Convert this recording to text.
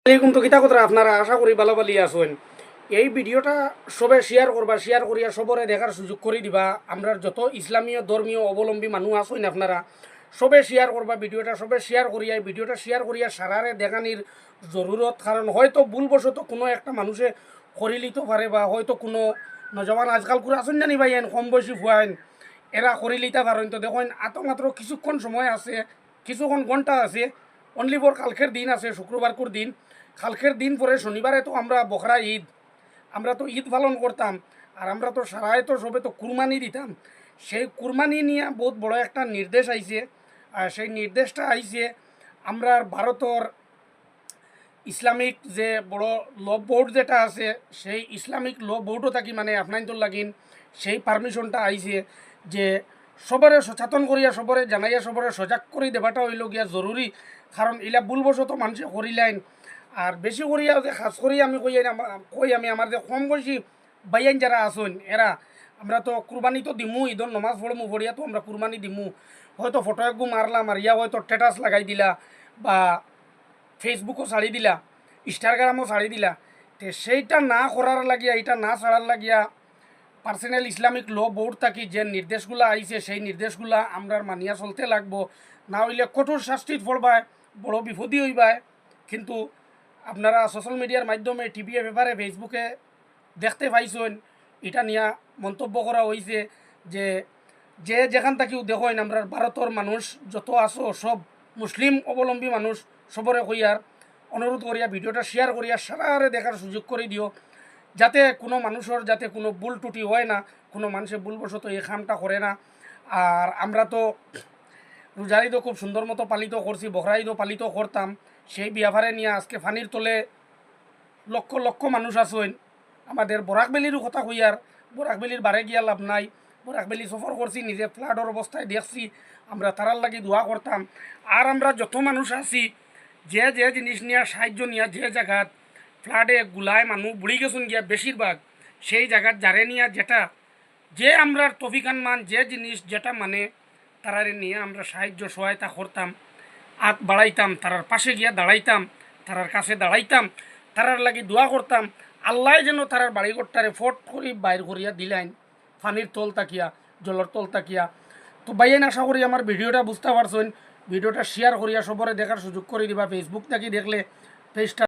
আলাইকুম। তো কিতা কথা আপনারা আশা করি ভালো ভালো আছেন। এই ভিডিওটা সবে শেয়ার করবা, শেয়ার করিয়া সবরে দেখার সুযোগ করে দিবা। আমরা যত ইসলামীয় ধর্মীয় অবলম্বী মানুষ আছেন আপনারা সবে শেয়ার করবা ভিডিওটা, সবে শেয়ার করিয়া এই ভিডিওটা শেয়ার করিয়া সারারে দেখানির জরুরত। কারণ হয়তো ভুলবশত কোনো একটা মানুষে করে লিতে পারে, বা হয়তো কোনো নজওয়ান আজকাল করে আসেন জানি ভাই কম বয়সী ফুয়াইন এরা করে লিতে পারেন। তো দেখেন এত মাত্র কিছুক্ষণ সময় আছে, কিছুক্ষণ ঘন্টা আছে, অনলি ফর কালকের দিন আছে, শুক্রবারকুর দিন। কালকের দিন পরে শনিবারে তো আমরা বখরা ঈদ, আমরা তো ঈদ পালন করতাম। আর আমরা তো সারায় তো সবে তো কুরবানি দিতাম। সেই কুরবানি নিয়ে বহুত বড় একটা নির্দেশ আইছে। আর সেই নির্দেশটা আইছে আমরা ভারতের ইসলামিক যে বড় ল বোর্ড যেটা আছে, সেই ইসলামিক ল বোর্ডও থাকি মানে আপনার তো লাগিন সেই পারমিশনটা আইছে যে সবরে সচেতন করিয়া সবরে জানাইয়া সবরে সজাগ করে দেবাটা হইল গিয়া জরুরি। কারণ ইলা ভুলবশত মানুষে করিলাইন। আর বেশি করিয়া যে খাস করি আমি কই আমি আমার যে কম বয়সী বাইয়ান যারা আসুন এরা আমরা তো কুরবানি তো দিমু, ঈদর নমাজ পড়মু, পড়িয়া তো আমরা কুরবানি দিমু। হয়তো ফটো একগু মারলাম আর ইয়া হয়তো স্ট্যাটাস লাগাই দিলা, বা ফেসবুকও ছাড়ি দিলা, ইনস্টাগ্রামও ছাড়ি দিলা। তো সেইটা না করার লাগিয়া, এটা না ছাড়ার লাগিয়া পার্সোনাল ইসলামিক ল বোর্ড থাকি যে নির্দেশগুলো আইছে সেই নির্দেশগুলা আমরা মানিয়া চলতে লাগবো। না হইলে কঠোর শাস্তিত পড়বায়, বড় বিপদই হইবায়। কিন্তু আপনারা সোশ্যাল মিডিয়ার মাধ্যমে টিভিয়ে পেপারে ফেসবুকে দেখতে পাইছেন, এটা নিয়ে মন্তব্য করা হয়েছে যে যে যেখান থেকেও দেখেন আমরা ভারতের মানুষ যত আছো সব মুসলিম অবলম্বী মানুষ সবরে কইয়ার অনুরোধ করিয়া ভিডিওটা শেয়ার করিয়া সারারে দেখার সুযোগ করে দিও, যাতে কোনো মানুষের যাতে কোনো ভুল ত্রুটি হয় না, কোনো মানুষের ভুলবশত এই কামটা করে না। আর আমরা তো রোজার ঈদও খুব সুন্দর মতো পালিত করছি, বকরা ঈদও পালিত করতাম। সেই বিয়াভারে নিয়ে আজকে ফানির তলে লক্ষ লক্ষ মানুষ আছেন। আমাদের বরাকবেলিরও কথা কইয়ার, বরাকবেলির বারে গিয়া লাভ নাই। বরাকবেলি সফর করছি, নিজে ফ্লাডর অবস্থায় দেখছি, আমরা তারার লাগি দোয়া করতাম। আর আমরা যত মানুষ আছি যে যে জিনিস নিয়ে সাহায্য নিয়ে যে জায়গাত ফ্লাডে গুলায় মানুষ বুড়ি গেছুন গিয়া বেশিরভাগ, সেই জায়গাত যারে নিয়ে যেটা যে আমরা তফিকান মান যে জিনিস যেটা মানে তারারে নিয়ে আমরা সাহায্য সহায়তা করতাম, হাত বাড়াইতাম, তারার পাশে গিয়া দাঁড়াইতাম, তারার কাছে দাঁড়াইতাম, তারার লাগি দোয়া করতাম। আল্লাহ যেন তারার বাড়িঘরটারে ফট করি বাইর করিয়া দিলেন পানির তল তাকিয়া, জলের তল তাকিয়া। তো বাইন আশা করি আমার ভিডিওটা বুঝতে পারছেন। ভিডিওটা শেয়ার করিয়া সবরে দেখার সুযোগ করে দিবা। ফেসবুক থাকি দেখলে পেজটা